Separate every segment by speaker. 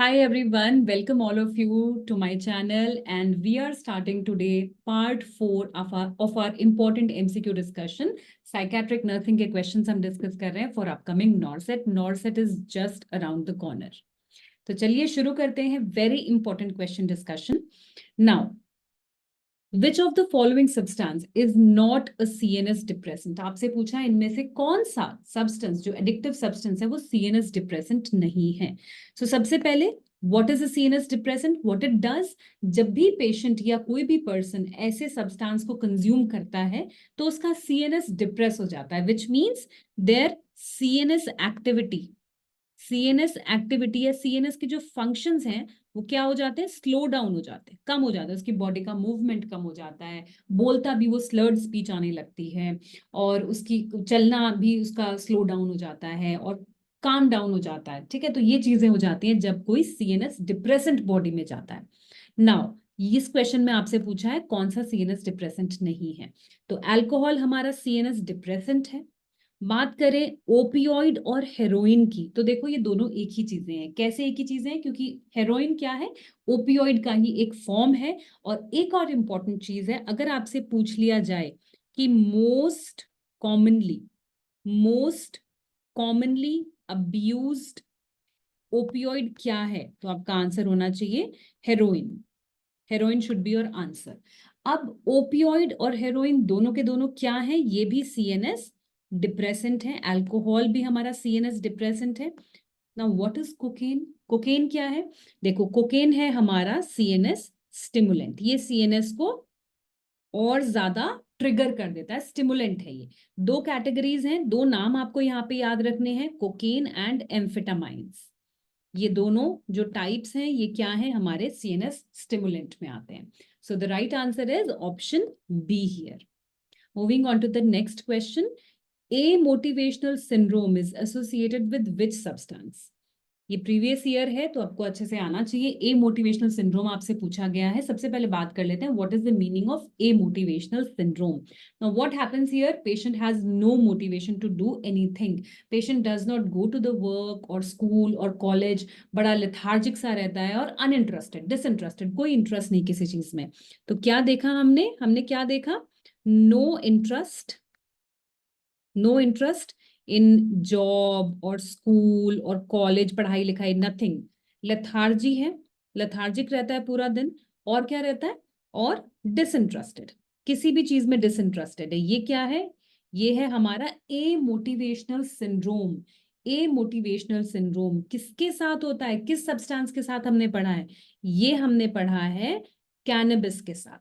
Speaker 1: Hi everyone, welcome all of you to my channel, and we are starting today part 4 of our important MCQ discussion. Psychiatric nursing के questions हम discuss कर रहे हैं for upcoming NORCET. NORCET is just around the corner. तो चलिए शुरू करते हैं very important question discussion. Now, Which of the following substance is not a CNS depressant? आपसे पूछा है इनमें से कौन सा substance जो addictive substance है वो CNS depressant नहीं है. So सबसे पहले what is a CNS depressant? What it does? जब भी patient या कोई भी person ऐसे substance को consume करता है तो उसका CNS depress हो जाता है, which means their CNS activity या CNS के जो functions हैं वो क्या हो जाते हैं, स्लो डाउन हो जाते हैं, कम हो जाता है, उसकी बॉडी का मूवमेंट कम हो जाता है, बोलता भी वो स्लर्ड स्पीच आने लगती है, और उसकी चलना भी उसका स्लो डाउन हो जाता है और काम डाउन हो जाता है. ठीक है, तो ये चीजें हो जाती हैं जब कोई सीएनएस डिप्रेसेंट बॉडी में जाता है. नाउ इस क्वेश्चन में आपसे पूछा है कौन सा सीएनएस डिप्रेसेंट नहीं है. तो अल्कोहल हमारा सीएनएस डिप्रेसेंट है. बात करें ओपियोइड और हेरोइन की, तो देखो ये दोनों एक ही चीजें हैं. कैसे एक ही चीजें हैं? क्योंकि हेरोइन क्या है, ओपियोइड का ही एक फॉर्म है. और एक और इम्पॉर्टेंट चीज है, अगर आपसे पूछ लिया जाए कि मोस्ट कॉमनली अब्यूज्ड ओपियोइड क्या है, तो आपका आंसर होना चाहिए heroin. Heroin should be your answer. अब ओपियोइड और हेरोइन दोनों के दोनों क्या है, ये भी सीएनएस डिप्रेसेंट है. अल्कोहल भी हमारा सीएनएस डिप्रेसेंट है. Now what is cocaine? Cocaine क्या है? देखो कोकेन है हमारा सीएनएस स्टिमुलेंट. ये सीएनएस को और ज्यादा ट्रिगर कर देता है, स्टिमुलेंट है ये. दो कैटेगरीज हैं, दो नाम आपको यहाँ पे याद रखने हैं, कोकेन एंड एम्फेटामाइंस. ये दोनों जो टाइप्स हैं ये क्या है, हमारे सीएनएस स्टिमुलेंट में आते हैं. So the right answer is option B here. Moving on to the next question. A motivational syndrome is associated with which substance? ये प्रीवियस ईयर है तो आपको अच्छे से आना चाहिए. ए मोटिवेशनल सिंड्रोम आपसे पूछा गया है. सबसे पहले बात कर लेते हैं what is the meaning of a motivational syndrome. Now what happens here, patient has no motivation to do anything. Patient does not go to the work और स्कूल और कॉलेज, बड़ा लेथार्जिक सा रहता है और अनइंटरेस्टेड, डिसइंटरेस्टेड, कोई interest नहीं किसी चीज में. तो क्या देखा हमने क्या देखा? नो इंटरेस्ट इन जॉब और स्कूल और कॉलेज, पढ़ाई लिखाई, नथिंग. लेथार्जी है, लेथार्जिक रहता है पूरा दिन. और क्या रहता है? और डिसइंटरेस्टेड, किसी भी चीज में डिसइंटरेस्टेड है. ये क्या है? ये है हमारा ए मोटिवेशनल सिंड्रोम. ए मोटिवेशनल सिंड्रोम किसके साथ होता है, किस सब्सटेंस के साथ हमने पढ़ा है? ये हमने पढ़ा है कैनबिस के साथ.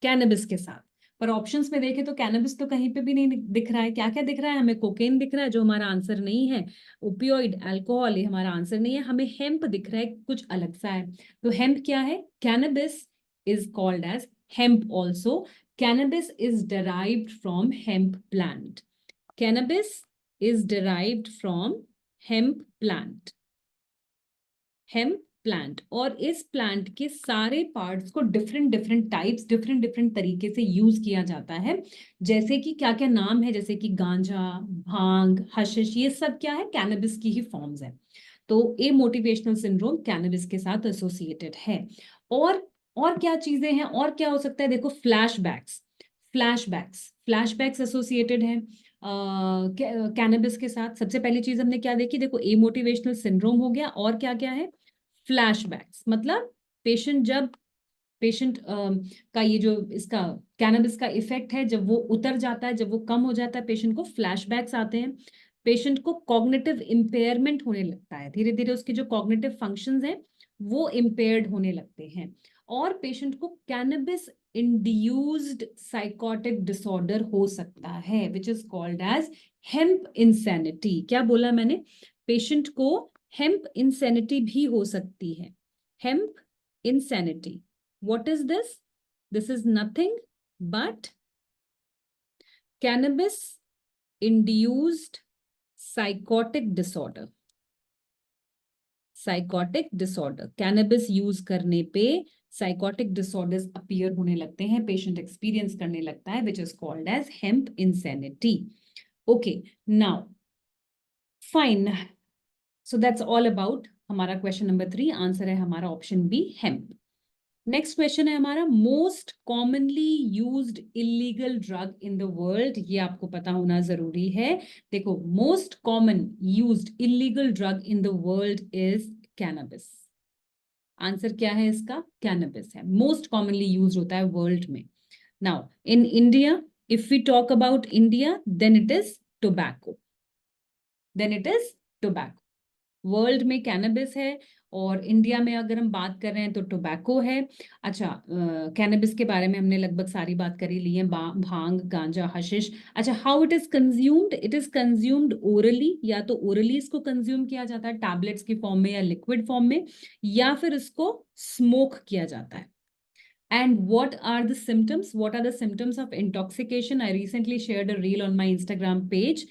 Speaker 1: कैनबिस के साथ. पर ऑप्शंस में देखें तो कैनबिस तो कहीं पे भी नहीं दिख रहा है. क्या क्या दिख रहा है हमें? कोकेन दिख रहा है जो हमारा आंसर नहीं है. ओपियोइड, अल्कोहल, ये हमारा आंसर नहीं है. हमें हेम्प दिख रहा है, कुछ अलग सा है. तो हेम्प क्या है? Cannabis is called as hemp also. Cannabis is derived from hemp plant. Cannabis is derived from hemp plant. Hemp plant. और इस प्लांट के सारे पार्ट्स को different different types, different different तरीके से यूज किया जाता है. जैसे कि क्या क्या नाम है, जैसे कि गांजा, भांग, हशिश, ये सब क्या है? कैनबिस की ही फॉर्म्स है. तो ए मोटिवेशनल सिंड्रोम कैनबिस के साथ एसोसिएटेड है. और क्या चीजें हैं, और क्या हो सकता है? देखो फ्लैशबैक्स एसोसिएटेड है कैनबिस के साथ. सबसे पहली चीज हमने क्या देखी? देखो ए मोटिवेशनल सिंड्रोम हो गया, और क्या क्या है? फ्लैशबैक्स. मतलब पेशेंट का ये जो इसका कैनबिस का इफेक्ट है, जब वो उतर जाता है, जब वो कम हो जाता है, पेशेंट को फ्लैशबैक्स आते हैं. पेशेंट को कॉग्निटिव इम्पेयरमेंट होने लगता है, धीरे धीरे उसके जो कॉग्निटिव फंक्शंस हैं वो इम्पेयर्ड होने लगते हैं. और पेशेंट को कैनबिस इंड्यूस्ड साइकोटिक डिसऑर्डर हो सकता है, which is called as hemp insanity. क्या बोला मैंने? पेशेंट को हेम्प इंसैनिटी भी हो सकती है. Hemp insanity, what is this? This is nothing but cannabis induced psychotic disorder. Cannabis use करने पे साइकोटिक डिसऑर्डर्स अपीयर होने लगते हैं, पेशेंट एक्सपीरियंस करने लगता है, which is called as hemp insanity. Okay, now fine. So that's all about हमारा question number 3 answer है हमारा option B, hemp. Next question है हमारा, most commonly used illegal drug in the world. ये आपको पता होना जरूरी है। देखो, most common used illegal drug in the world is cannabis. Answer क्या है इसका? कैनबिस है, मोस्ट कॉमनली यूज होता है वर्ल्ड में। Now in India, if we talk about India, then it is tobacco, then it is tobacco. World में cannabis है और इंडिया में अगर हम बात कर रहे हैं तो टोबैको है। अच्छा, कैनबिस के बारे में हमने लगभग सारी बात करी ली है, भांग, गांजा, हशिश। अच्छा, how it is consumed? It is consumed orally, या तो ओरली इसको कंज्यूम किया जाता है टैबलेट्स की फॉर्म में या लिक्विड फॉर्म में, या फिर इसको स्मोक किया जाता है। And what are the symptoms? What are the symptoms of intoxication? I recently shared a reel on my Instagram page,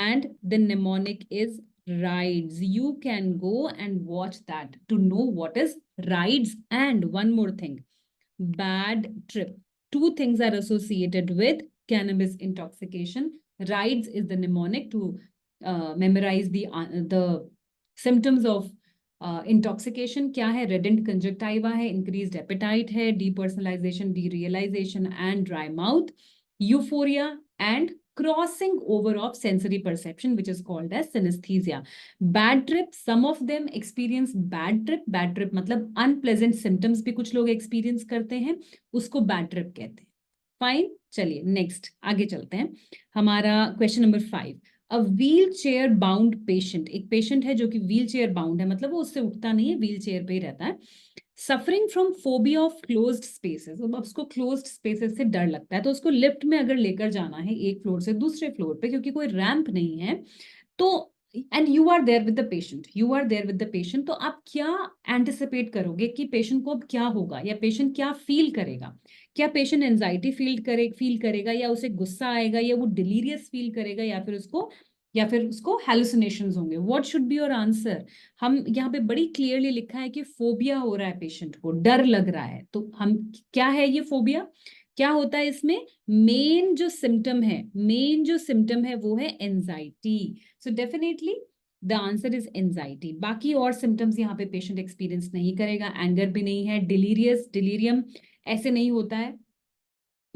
Speaker 1: and the mnemonic is rides. You can go and watch that to know what is rides. And one more thing, bad trip. Two things are associated with cannabis intoxication. Rides is the mnemonic to memorize the symptoms of intoxication. क्या है? Reddened conjunctiva है, increased appetite है, depersonalisation, derealisation and dry mouth, euphoria and crossing over of sensory perception which is called as synaesthesia. Bad trip, some of them experience bad trip. Bad trip मतलब unpleasant symptoms भी कुछ लोग experience करते हैं, उसको bad trip कहते हैं। Fine, चलिए नेक्स्ट आगे चलते हैं। हमारा question number 5, a wheel chair bound patient. एक पेशेंट है जो कि व्हील चेयर बाउंड है, मतलब वो उससे उठता नहीं है, व्हील चेयर पे ही रहता है। Suffering from phobia of closed spaces, अब उसको क्लोज्ड स्पेसेस से डर लगता है, तो उसको लिफ्ट में अगर लेकर जाना है एक फ्लोर से दूसरे फ्लोर पे, क्योंकि कोई रैंप नहीं है, तो and you are there with the patient, you are there with the patient, तो आप क्या एंटिसिपेट करोगे कि पेशेंट को अब क्या होगा, या पेशेंट क्या फील करेगा? क्या पेशेंट एंजाइटी फील करेगा, या उसे गुस्सा आएगा, या वो डिलीरियस फील करेगा, या फिर उसको हेलुसिनेशंस होंगे? What should be your answer? हम यहाँ पे बड़ी क्लियरली लिखा है कि फोबिया हो रहा है, पेशेंट को डर लग रहा है, तो हम क्या है ये फोबिया? क्या होता है इसमें? मेन जो सिम्टम है वो है anxiety. So definitely the answer is anxiety. बाकी और सिम्टम्स यहाँ पे पेशेंट एक्सपीरियंस नहीं करेगा, एंगर भी नहीं है, डिलीरियम ऐसे नहीं होता है।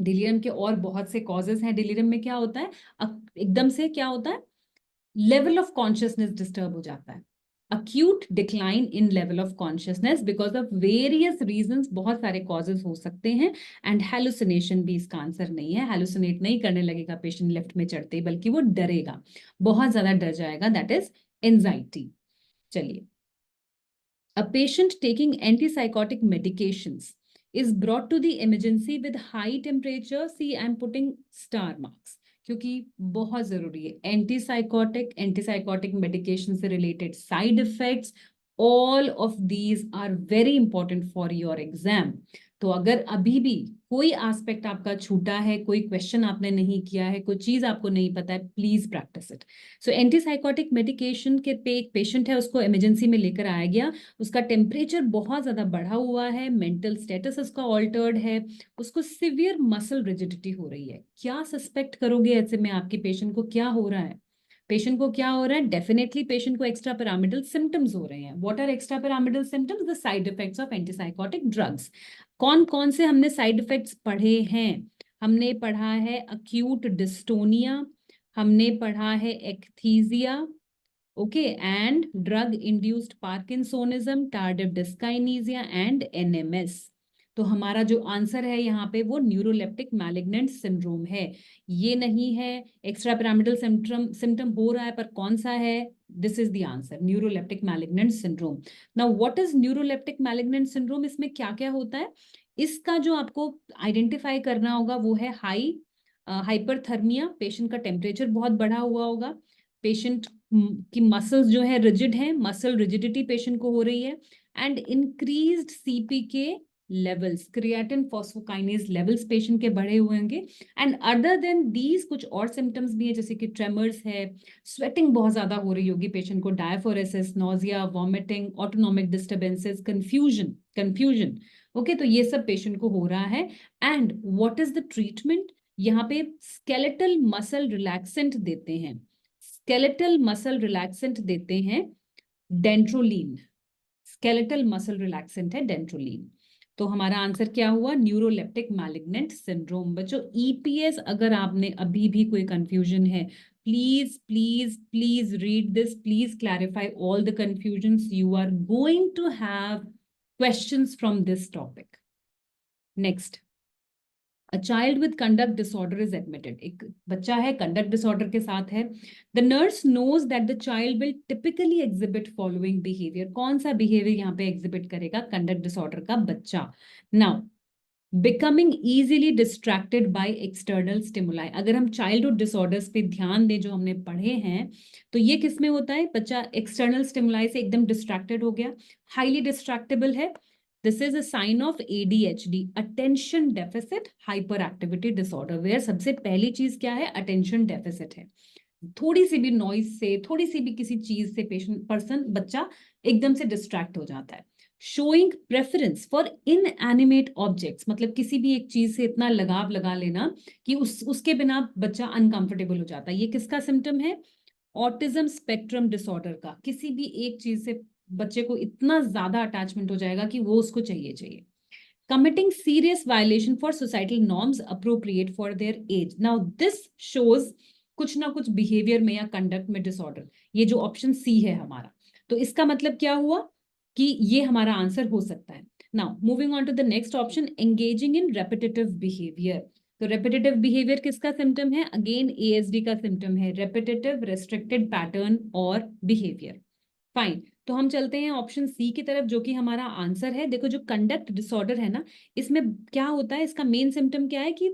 Speaker 1: डिलीरियम के और बहुत से कॉजेस हैं। डिलीरियम में क्या होता है? एकदम से क्या होता है? लेवल ऑफ कॉन्शियसनेस डिस्टर्ब हो जाता है, acute decline in level of consciousness because of various reasons, बहुत सारे causes हो सकते हैं, and hallucination भी इसका आंसर नहीं है। hallucinate नहीं करने लगेगा पेशेंट लेफ्ट में चढ़ते ही, बल्कि वो डरेगा, बहुत ज्यादा डर जाएगा, that is anxiety। चलिए, a patient taking antipsychotic medications is brought to the emergency with high temperature. See, I'm putting star marks क्योंकि बहुत जरूरी है। एंटीसाइकोटिक मेडिकेशन से related side effects, all of these are very important for your exam. तो अगर अभी भी कोई एस्पेक्ट आपका छूटा है, कोई क्वेश्चन आपने नहीं किया है, कोई चीज आपको नहीं पता है, please practice it. So antipsychotic medication के पे एक पेशेंट है, उसको इमरजेंसी में लेकर आया गया, उसका टेम्परेचर बहुत ज्यादा बढ़ा हुआ है, मेंटल स्टेटस उसका ऑल्टर्ड है, उसको सिवियर मसल रिजिडिटी हो रही है। क्या सस्पेक्ट करोगे ऐसे में? आपके पेशेंट को क्या हो रहा है? पेशेंट को क्या हो रहा है? डेफिनेटली पेशेंट को एक्स्ट्रा पिरामिडल सिम्टम्स हो रहे हैं। What are extra pyramidal symptoms? The side effects of antipsychotic drugs. कौन कौन से हमने साइड इफेक्ट्स पढ़े हैं? हमने पढ़ा है अक्यूट डिस्टोनिया, हमने पढ़ा है akathisia, okay, and drug induced parkinsonism, tardive dyskinesia and NMS. तो हमारा जो आंसर है यहाँ पे वो न्यूरोलेप्टिक मैलिग्नेंट सिंड्रोम है। ये नहीं है एक्स्ट्रा पिरामिडल सिम्टम हो रहा है पर कौन सा है? This is the answer, neuroleptic malignant syndrome. Now what is neuroleptic malignant syndrome? इसमें क्या क्या होता है? इसका जो आपको आइडेंटिफाई करना होगा वो है हाइपरथर्मिया, पेशेंट का टेम्परेचर बहुत बढ़ा हुआ होगा, पेशेंट की मसल्स जो है रिजिड है, मसल रिजिडिटी पेशेंट को हो रही है, and increased CPK levels, creatine phosphokinase levels patient के बढ़े हुए होंगे। एंड अदर देन दीज कुछ और सिम्टम्स भी है, जैसे कि ट्रेमर्स है, स्वेटिंग बहुत ज्यादा हो रही होगी पेशेंट को, diaphoresis, nausea, vomiting, autonomic disturbances, confusion. Okay, तो ये सब पेशेंट को हो रहा है। And what is the treatment? यहाँ पे स्केलेटल मसल रिलैक्सेंट देते हैं, स्केलेटल मसल रिलैक्सेंट देते हैं डेंड्रोलीन। स्केलेटल मसल रिलैक्सेंट है डेंट्रोलीन। तो हमारा आंसर क्या हुआ? Neuroleptic malignant syndrome. बच्चों ईपीएस अगर आपने अभी भी कोई कंफ्यूजन है, please please please read this, please clarify all the confusions, you are going to have questions from this topic. Next, A child with conduct disorder is admitted. एक बच्चा है conduct disorder के साथ है. The nurse knows that the child will typically exhibit following behavior. कौन सा behavior यहाँ पे exhibit करेगा conduct disorder का बच्चा? Now, becoming easily distracted by external stimuli. अगर हम childhood disorders पे ध्यान दें जो हमने पढ़े हैं, तो ये किस में होता है? बच्चा external stimuli से एकदम distracted हो गया, highly distractible है. This is a sign of ADHD, attention deficit hyperactivity disorder, where सबसे पहली चीज क्या है? attention deficit है. थोड़ी सी भी नॉइज से, थोड़ी सी भी किसी चीज से बच्चा एकदम से डिस्ट्रैक्ट हो जाता है. Showing preference for inanimate objects, मतलब किसी भी एक चीज से इतना लगाव लगा लेना कि उसके बिना बच्चा अनकंफर्टेबल हो जाता है. ये किसका सिम्टम है? ऑटिज्म स्पेक्ट्रम डिसऑर्डर का. किसी भी एक चीज से बच्चे को इतना ज्यादा अटैचमेंट हो जाएगा कि वो उसको चाहिए चाहिए. Committing serious violation for societal norms appropriate for their age. Now this shows कुछ ना कुछ बिहेवियर में या कंडक्ट में डिसऑर्डर. ये जो ऑप्शन सी है हमारा, तो इसका मतलब क्या हुआ कि ये हमारा आंसर हो सकता है. Now moving on to the next option, engaging in repetitive behaviour. तो रेपिटेटिव बिहेवियर किसका सिम्टम है? अगेन एएसडी का सिम्टम है, रेपिटेटिव रेस्ट्रिक्टेड पैटर्न और बिहेवियर. फाइन, तो हम चलते हैं ऑप्शन सी की तरफ, जो कि हमारा आंसर है. देखो जो कंडक्ट डिसऑर्डर है ना, इसमें क्या होता है? इसका मेन सिम्टम क्या है? कि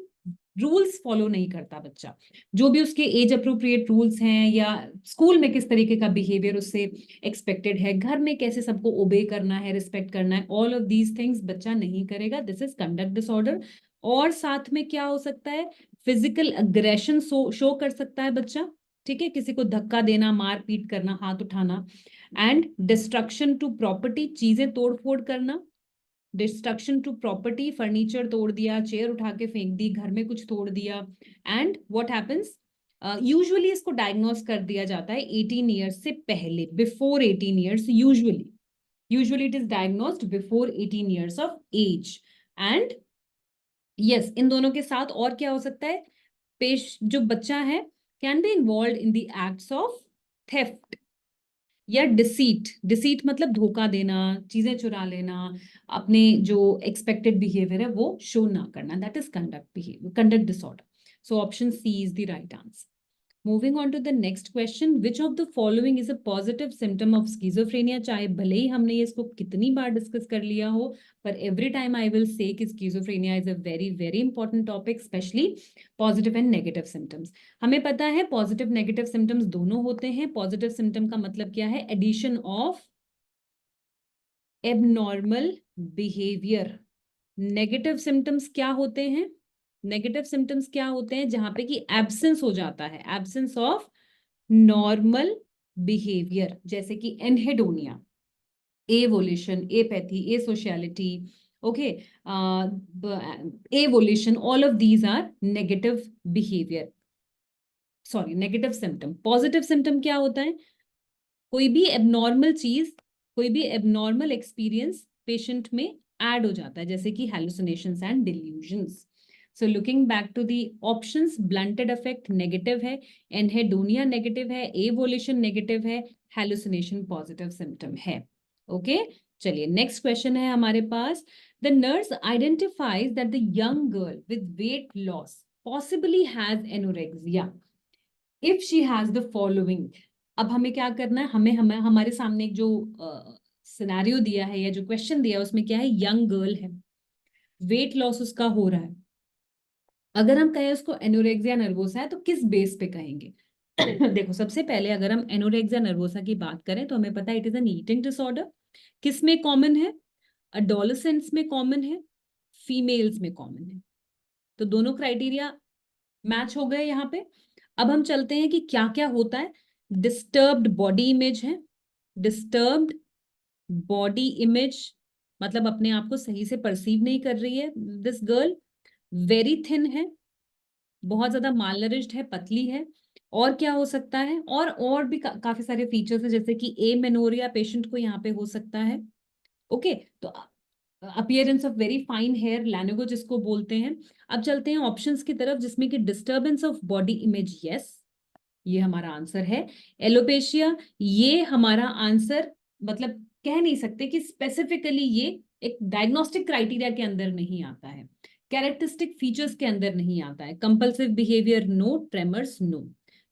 Speaker 1: रूल्स फॉलो नहीं करता बच्चा. जो भी उसके एज अप्रोप्रिएट रूल्स हैं, या स्कूल में किस तरीके का बिहेवियर उससे एक्सपेक्टेड है, घर में कैसे सबको ओबे करना है, रिस्पेक्ट करना है, ऑल ऑफ दीज थिंग्स बच्चा नहीं करेगा. This is conduct disorder. और साथ में क्या हो सकता है? फिजिकल अग्रेशन शो कर सकता है बच्चा. ठीक है, किसी को धक्का देना, मार पीट करना, हाथ उठाना. एंड डिस्ट्रक्शन टू प्रॉपर्टी, चीजें तोड़ फोड़ करना. डिस्ट्रक्शन टू प्रॉपर्टी, फर्नीचर तोड़ दिया, चेयर उठा के फेंक दी, घर में कुछ तोड़ दिया. And what happens? यूजुअली इसको डायग्नोस कर दिया जाता है 18 ईयर्स से पहले, before 18 years. Usually it is diagnosed before 18 years of age. And yes, इन दोनों के साथ और क्या हो सकता है? जो बच्चा है can be involve in the acts of theft या डिसीट मतलब धोखा देना, चीजें चुरा लेना, अपने जो एक्सपेक्टेड बिहेवियर है वो शो ना करना. That is conduct disorder. So option C is the right answer. Moving on to the next question, which of the following is a positive symptom of schizophrenia. चाहे भले ही हमने इसको कितनी बार डिस्कस कर लिया हो, पर every time I will say कि schizophrenia is a very very important topic, specially positive and negative symptoms. हमें पता है पॉजिटिव नेगेटिव सिम्टम्स दोनों होते हैं. पॉजिटिव सिम्टम का मतलब क्या है? Addition of abnormal behaviour. Negative symptoms क्या होते हैं? नेगेटिव सिम्टम्स क्या होते हैं? जहां पे कि एब्सेंस हो जाता है, एब्सेंस ऑफ नॉर्मल बिहेवियर, जैसे कि anhedonia, avolition, apathy, asociality. Okay, avolition, all of these are negative behaviour, sorry negative symptom. Positive symptom क्या होता है? कोई भी एबनॉर्मल चीज, कोई भी एबनॉर्मल एक्सपीरियंस पेशेंट में ऐड हो जाता है, जैसे कि hallucinations and delusions. So looking back to the options, blunted affect negative है, एनहेडोनिया नेगेटिव है, एवोल्यूशन नेगेटिव है, हैलुसिनेशन पॉजिटिव सिम्टम है. ओके, चलिए नेक्स्ट क्वेश्चन है हमारे पास. The nurse identifies that the young girl with weight loss possibly has anorexia if she has the following. अब हमें क्या करना है? हमें हमारे सामने एक जो सिनेरियो दिया है या जो क्वेश्चन दिया है उसमें क्या है? यंग गर्ल है, वेट लॉस उसका हो रहा है. अगर हम कहें उसको एनोरेक्सिया नर्वोसा है, तो किस बेस पे कहेंगे? देखो सबसे पहले अगर हम एनोरेक्सिया नर्वोसा की बात करें, तो हमें पता है it is an eating disorder. किस में कॉमन है? अडोलेसेंट्स में कॉमन है, फीमेल्स में कॉमन है. तो दोनों क्राइटेरिया मैच हो गए यहाँ पे. अब हम चलते हैं कि क्या क्या होता है. डिस्टर्ब्ड बॉडी इमेज है. डिस्टर्ब्ड बॉडी इमेज मतलब अपने आप को सही से परसीव नहीं कर रही है दिस गर्ल. वेरी थिन है, बहुत ज्यादा मालनरिश्ड है, पतली है. और क्या हो सकता है? और भी काफी सारे फीचर्स है, जैसे कि एमेनोरिया पेशेंट को यहाँ पे हो सकता है. ओके, तो appearance of very fine hair, lanugo जिसको बोलते हैं। अब चलते हैं ऑप्शंस की तरफ, जिसमें कि disturbance of body image, yes, ये हमारा आंसर है। एलोपेशिया, ये हमारा आंसर, मतलब कह नहीं सकते कि स्पेसिफिकली ये एक डायग्नोस्टिक क्राइटेरिया के अंदर नहीं आता है, कैरेक्टरिस्टिक फीचर्स के अंदर नहीं आता है। Compulsive behaviour no, tremors no.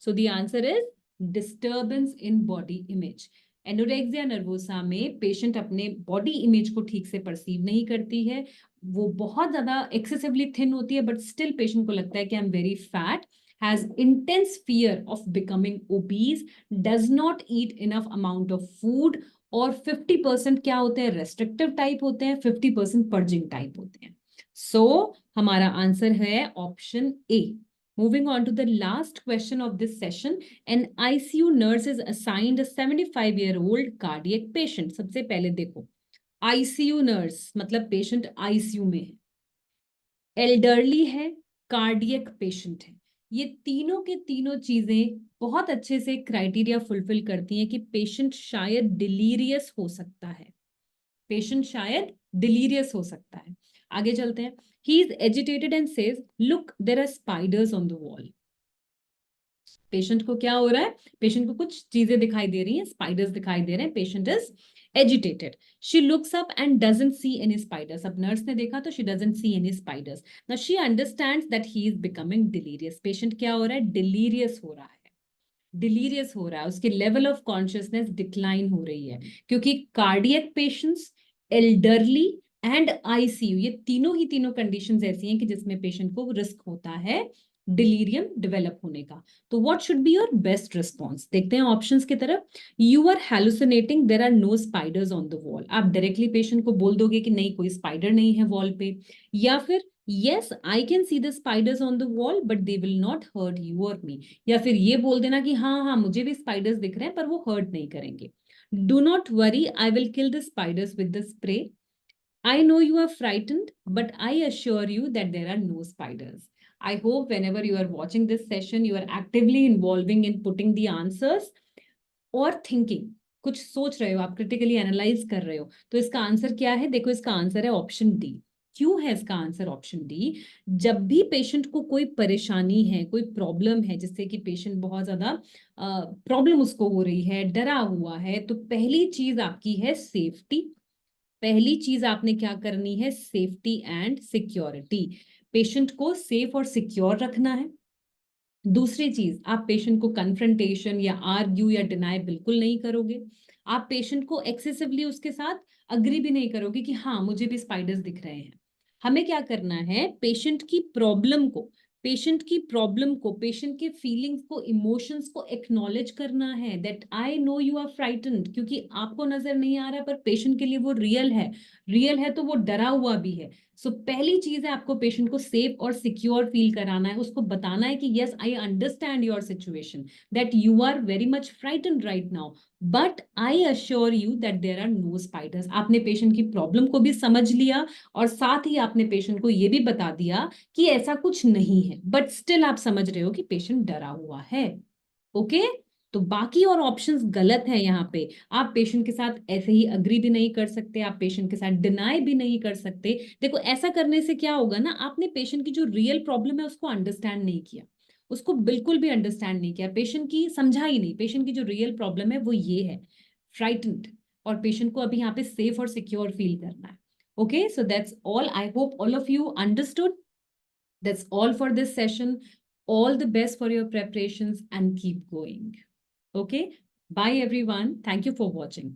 Speaker 1: So the answer is disturbance in body image. Anorexia nervosa में पेशेंट अपने बॉडी इमेज को ठीक से परसीव नहीं करती है, वो बहुत ज्यादा एक्सेसिवली थिन होती है, बट स्टिल पेशेंट को लगता है कि I am very fat, has intense fear of becoming obese, does not eat enough amount of food, और 50% क्या होते हैं, रेस्ट्रिक्टिव टाइप होते हैं, 50% पर्जिंग टाइप होते हैं। सो हमारा आंसर है option A. Moving on to the last question of this session, an ICU nurse is assigned a 75-year-old cardiac patient. सबसे पहले देखो, ICU nurse मतलब पेशेंट ICU में है, एल्डरली है, कार्डियक पेशेंट है। ये तीनों के तीनों चीजें बहुत अच्छे से क्राइटेरिया फुलफिल करती हैं कि पेशेंट शायद डिलीरियस हो सकता है, पेशेंट शायद डिलीरियस हो सकता है। आगे चलते हैं। He is agitated and says look there are spiders on the wall. Patient को क्या हो रहा है, पेशेंट को कुछ चीजें दिखाई दे रही हैं, स्पाइडर्स दिखाई दे रहे हैं, patient is agitated. She looks up and doesn't see any spiders. अब नर्स ने देखा तो she doesn't see any spiders. Now she understands that he is becoming delirious. Patient क्या हो रहा है, डिलीरियस हो रहा है, डिलीरियस हो रहा है, उसकी लेवल ऑफ कॉन्शियसनेस डिक्लाइन हो रही है, क्योंकि cardiac patients, elderly and ICU, ये तीनों ही तीनों कंडीशंस ऐसी हैं कि जिसमें पेशेंट को रिस्क होता है डिलीरियम डेवलप होने का। तो what should be your best response, देखते हैं ऑप्शंस की तरफ। You are hallucinating, there are no spiders on the wall, आप डायरेक्टली पेशेंट को बोल दोगे कि नहीं कोई स्पाइडर नहीं है वॉल पे, या फिर yes I can see the spiders on the wall but they will not hurt you or me, या फिर ये बोल देना कि हाँ हाँ मुझे भी स्पाइडर्स दिख रहे हैं पर वो हर्ट नहीं करेंगे। Do not worry, I will kill the spiders with the spray. I know you are frightened, but I assure you that there are no spiders. I hope whenever you are watching this session, you are actively involving in putting the answers or thinking. कुछ सोच रहे हो आप, critically analyse कर रहे हो, तो इसका आंसर क्या है, देखो इसका आंसर है ऑप्शन डी। क्यों है इसका आंसर ऑप्शन डी? जब भी पेशेंट को कोई परेशानी है, कोई प्रॉब्लम है, जिससे कि पेशेंट बहुत ज्यादा प्रॉब्लम उसको हो रही है, डरा हुआ है, तो पहली चीज आपकी है सेफ्टी। पहली चीज आपने क्या करनी है, सेफ्टी एंड सिक्योरिटी। पेशेंट को सेफ और सिक्योर रखना है। दूसरी चीज, आप पेशेंट को कन्फ्रंटेशन या आर्ग्यू या डिनाई बिल्कुल नहीं करोगे। आप पेशेंट को एक्सेसिवली उसके साथ अग्री भी नहीं करोगे कि हाँ मुझे भी स्पाइडर्स दिख रहे हैं। हमें क्या करना है, पेशेंट की प्रॉब्लम को, पेशेंट की प्रॉब्लम को, पेशेंट के फीलिंग्स को, इमोशंस को एक्नॉलेज करना है, that I know you are frightened, क्योंकि आपको नजर नहीं आ रहा है पर पेशेंट के लिए वो रियल है, रियल है तो वो डरा हुआ भी है। सो पहली चीज है आपको पेशेंट को सेफ और सिक्योर फील कराना है, उसको बताना है कि yes I understand your situation, that you are very much frightened right now, but I assure you that there are no spiders. आपने पेशेंट की प्रॉब्लम को भी समझ लिया और साथ ही आपने पेशेंट को ये भी बता दिया कि ऐसा कुछ नहीं है, बट स्टिल आप समझ रहे हो कि पेशेंट डरा हुआ है। ओके, तो बाकी और ऑप्शंस गलत है यहाँ पे। आप पेशेंट के साथ ऐसे ही अग्री भी नहीं कर सकते, आप पेशेंट के साथ डिनाई भी नहीं कर सकते। देखो ऐसा करने से क्या होगा ना, आपने पेशेंट की जो रियल प्रॉब्लम है उसको अंडरस्टैंड नहीं किया, उसको बिल्कुल भी अंडरस्टैंड नहीं किया, पेशेंट की समझा ही नहीं। पेशेंट की जो रियल प्रॉब्लम है वो ये है, फ्राइटन्ड, और पेशेंट को अभी यहाँ पे सेफ और सिक्योर फील करना है। Okay, so that's all, I hope all of you understood. That's all for this session. All the best for your preparations and keep going. Okay. Bye everyone. Thank you for watching.